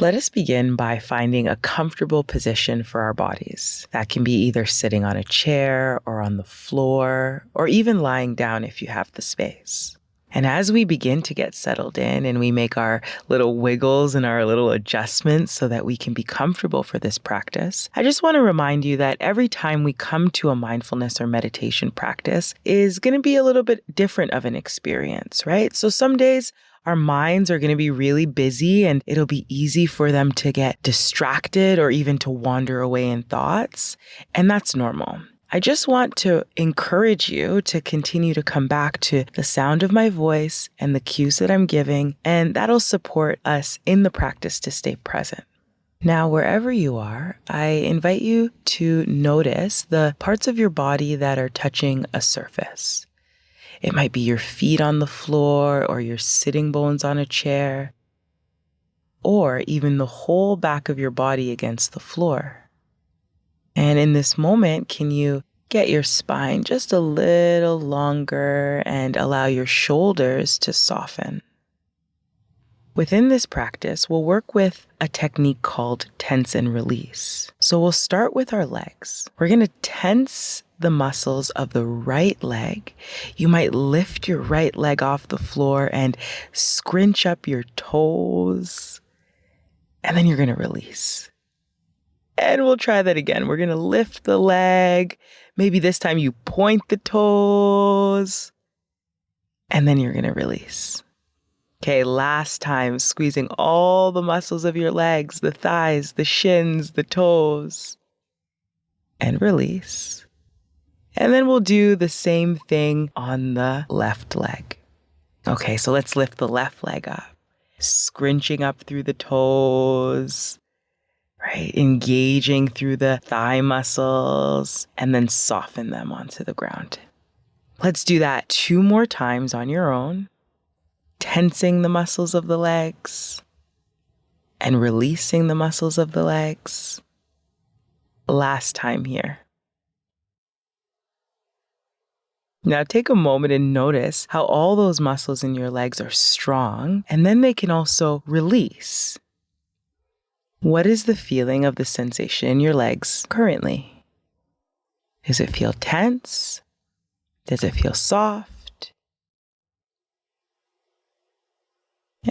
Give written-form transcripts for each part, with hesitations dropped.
Let us begin by finding a comfortable position for our bodies. That can be either sitting on a chair or on the floor, or even lying down if you have the space. And as we begin to get settled in and we make our little wiggles and our little adjustments so that we can be comfortable for this practice, I just want to remind you that every time we come to a mindfulness or meditation practice is going to be a little bit different of an experience, right? So some days our minds are going to be really busy and it'll be easy for them to get distracted or even to wander away in thoughts. And that's normal. I just want to encourage you to continue to come back to the sound of my voice and the cues that I'm giving, and that'll support us in the practice to stay present. Now, wherever you are, I invite you to notice the parts of your body that are touching a surface. It might be your feet on the floor or your sitting bones on a chair, or even the whole back of your body against the floor. And in this moment, can you get your spine just a little longer and allow your shoulders to soften? Within this practice, we'll work with a technique called tense and release. So we'll start with our legs. We're going to tense the muscles of the right leg. You might lift your right leg off the floor and scrunch up your toes, and then you're going to release. And we'll try that again. We're going to lift the leg. Maybe this time you point the toes, and then you're going to release. Okay, last time, squeezing all the muscles of your legs, the thighs, the shins, the toes, and release. And then we'll do the same thing on the left leg. Okay, so let's lift the left leg up, scrunching up through the toes, right? Engaging through the thigh muscles, and then soften them onto the ground. Let's do that 2 more times on your own, tensing the muscles of the legs and releasing the muscles of the legs. Last time here. Now take a moment and notice how all those muscles in your legs are strong, and then they can also release. What is the feeling of the sensation in your legs currently? Does it feel tense? Does it feel soft?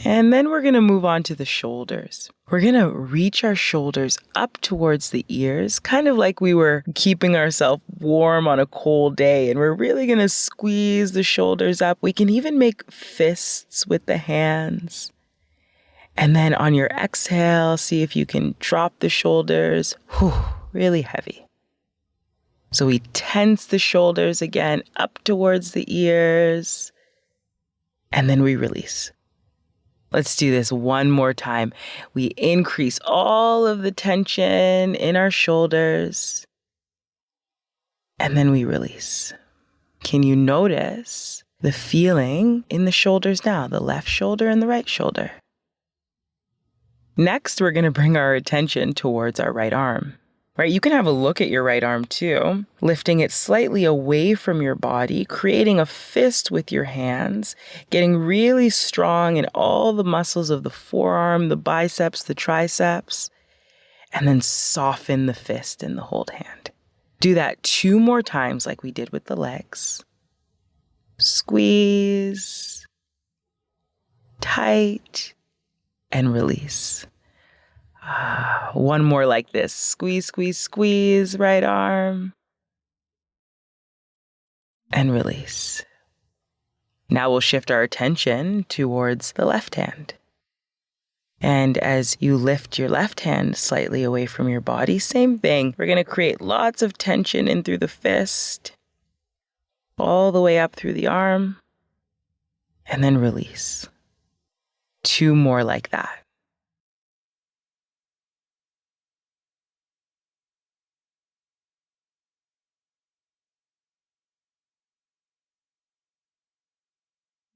And then we're going to move on to the shoulders. We're going to reach our shoulders up towards the ears, kind of like we were keeping ourselves warm on a cold day. And we're really going to squeeze the shoulders up. We can even make fists with the hands. And then on your exhale, see if you can drop the shoulders. Really heavy. So we tense the shoulders again up towards the ears. And then we release. Let's do this one more time. We increase all of the tension in our shoulders, and then we release. Can you notice the feeling in the shoulders now, the left shoulder and the right shoulder? Next, we're going to bring our attention towards our right arm. Right? You can have a look at your right arm too, lifting it slightly away from your body, creating a fist with your hands, getting really strong in all the muscles of the forearm, the biceps, the triceps, and then soften the fist in the hold hand. Do that 2 more times like we did with the legs. Squeeze, tight, and release. One more like this. Squeeze, squeeze, squeeze, right arm. And release. Now we'll shift our attention towards the left hand. And as you lift your left hand slightly away from your body, same thing. We're going to create lots of tension in through the fist, all the way up through the arm, and then release. 2 more like that.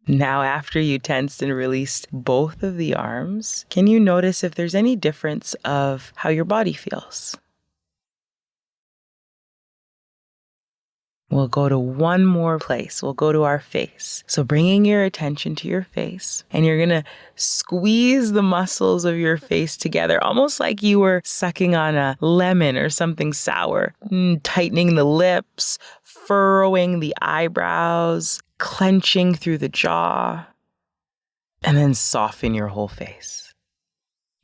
Now, after you tensed and released both of the arms, can you notice if there's any difference of how your body feels? We'll go to one more place. We'll go to our face. So bringing your attention to your face, and you're going to squeeze the muscles of your face together, almost like you were sucking on a lemon or something sour, tightening the lips, furrowing the eyebrows, clenching through the jaw, and then soften your whole face.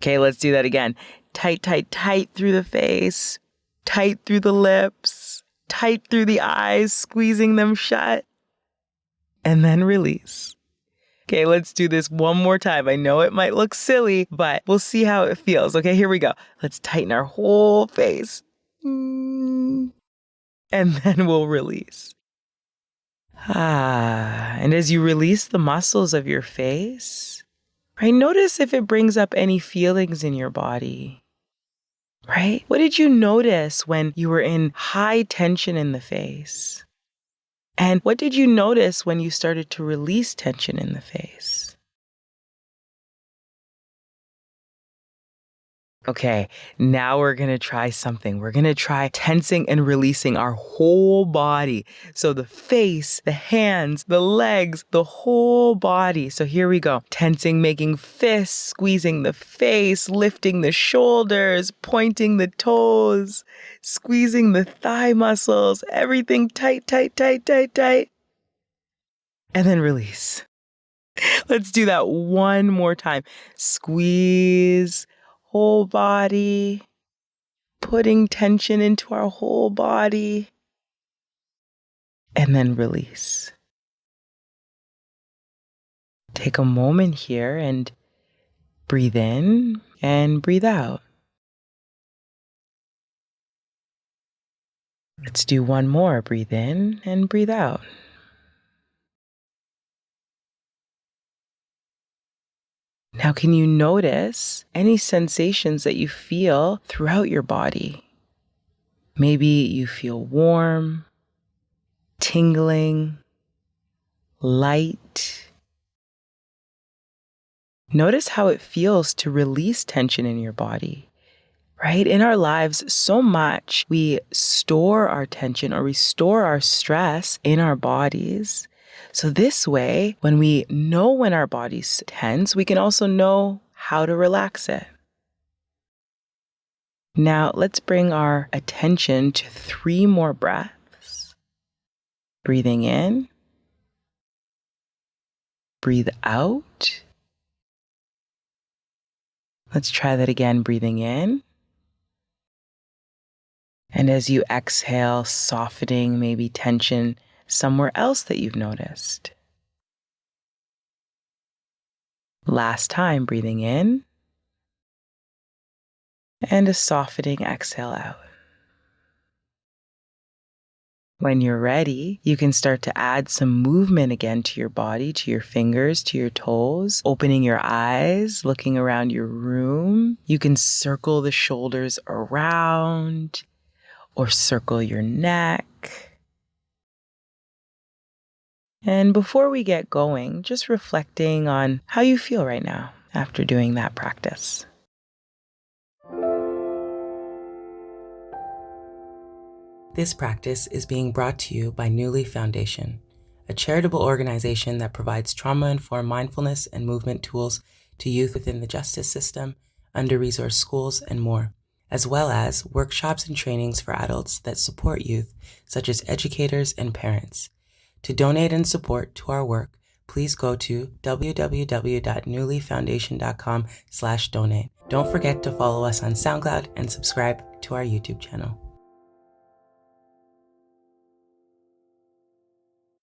Okay, let's do that again. Tight, tight, tight through the face, tight through the lips, tight through the eyes, squeezing them shut, and then release. Okay, let's do this one more time. I know it might look silly, but we'll see how it feels. Okay, here we go. Let's tighten our whole face. And then we'll release. And as you release the muscles of your face, right, notice if it brings up any feelings in your body. Right? What did you notice when you were in high tension in the face? And what did you notice when you started to release tension in the face? Okay, now we're going to try something. We're going to try tensing and releasing our whole body. So the face, the hands, the legs, the whole body. So here we go. Tensing, making fists, squeezing the face, lifting the shoulders, pointing the toes, squeezing the thigh muscles, everything tight, tight, tight, tight, tight. And then release. Let's do that one more time. Squeeze. Whole body, putting tension into our whole body, and then release. Take a moment here and breathe in and breathe out. Let's do one more. Breathe in and breathe out. Now, can you notice any sensations that you feel throughout your body? Maybe you feel warm, tingling, light. Notice how it feels to release tension in your body, right? In our lives, so much we store our tension or we store our stress in our bodies. So this way, when we know when our body's tense, we can also know how to relax it. Now, let's bring our attention to 3 more breaths. Breathing in, breathe out. Let's try that again, breathing in. And as you exhale, softening maybe tension somewhere else that you've noticed. Last time, breathing in. And a softening exhale out. When you're ready, you can start to add some movement again to your body, to your fingers, to your toes, opening your eyes, looking around your room. You can circle the shoulders around or circle your neck. And before we get going, just reflecting on how you feel right now after doing that practice. This practice is being brought to you by Newly Foundation, a charitable organization that provides trauma-informed mindfulness and movement tools to youth within the justice system, under-resourced schools, and more, as well as workshops and trainings for adults that support youth, such as educators and parents. To donate and support to our work, please go to www.newlyfoundation.com/donate. Don't forget to follow us on SoundCloud and subscribe to our YouTube channel.